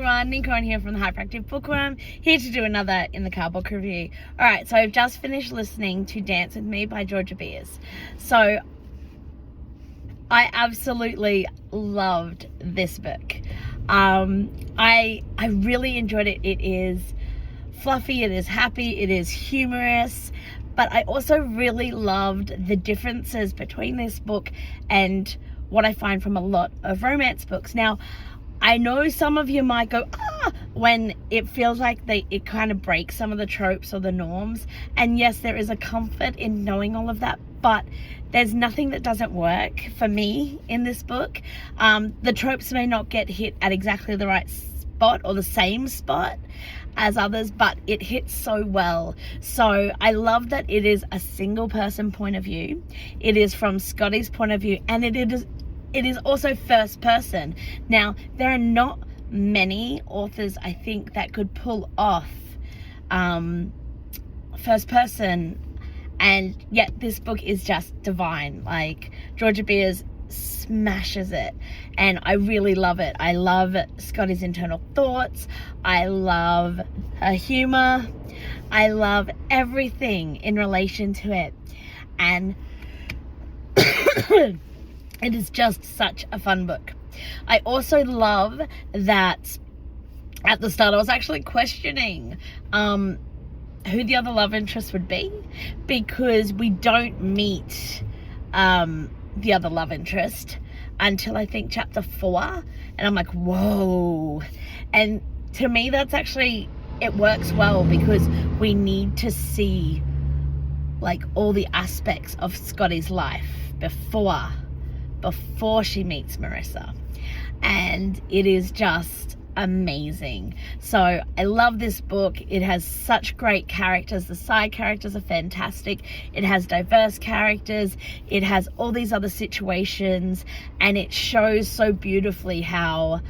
everyone, Neen here from the Hyperactive Bookworm, here to do another In the Car book review. Alright, so I've just finished listening to Dance With Me by Georgia Beers. So I absolutely loved this book. I really enjoyed it. It is fluffy, it is happy, it is humorous, but I also really loved the differences between this book and what I find from a lot of romance books. Now, I know some of you might go, when it feels like it kind of breaks some of the tropes or the norms. And yes, there is a comfort in knowing all of that, but there's nothing that doesn't work for me in this book. The tropes may not get hit at exactly the right spot or the same spot as others, but it hits so well. So I love that it is a single person point of view. It is from Scotty's point of view, and it is also first person. Now, there are not many authors, I think, that could pull off first person, and yet this book is just divine. Like, Georgia Beers smashes it, and I really love it. I love Scotty's internal thoughts. I love her humor. I love everything in relation to it, and it is just such a fun book. I also love that at the start I was actually questioning who the other love interest would be, because we don't meet the other love interest until I think chapter 4, and I'm like, whoa. And to me, that's actually, it works well, because we need to see like all the aspects of Scotty's life before she meets Marissa, and it is just amazing. So I love this book. It has such great characters. The side characters are fantastic. It has diverse characters. It has all these other situations, and it shows so beautifully how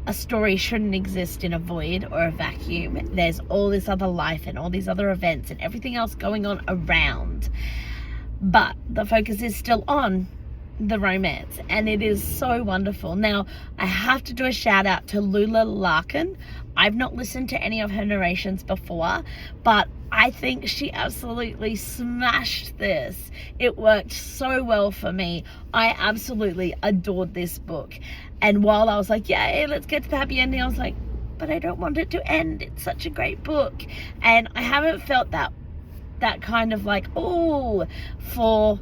a story shouldn't exist in a void or a vacuum. There's all this other life and all these other events and everything else going on around, but the focus is still on the romance, and it is so wonderful. Now, I have to do a shout out to Lula Larkin. I've not listened to any of her narrations before, but I think she absolutely smashed this. It worked so well for me. I absolutely adored this book, and while I was like, yay, let's get to the happy ending, I was like, but I don't want it to end. It's such a great book, and I haven't felt that kind of like, oh, for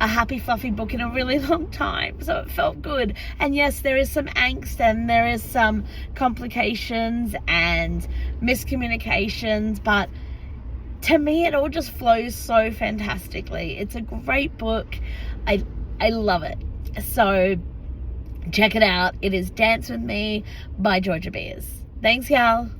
a happy fluffy book in a really long time. So it felt good. And yes, there is some angst and there is some complications and miscommunications, but to me it all just flows so fantastically. It's a great book. I love it. So check it out. It is Dance With Me by Georgia Beers. Thanks, y'all.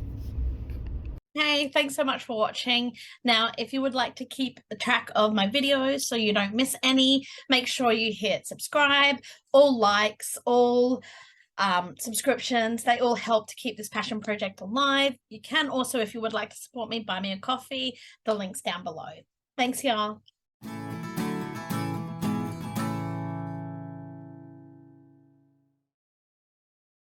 Hey, thanks so much for watching. Now, if you would like to keep track of my videos so you don't miss any, make sure you hit subscribe. All likes, all subscriptions, they all help to keep this passion project alive. You can also, if you would like to support me, buy me a coffee. The link's down below. Thanks, y'all.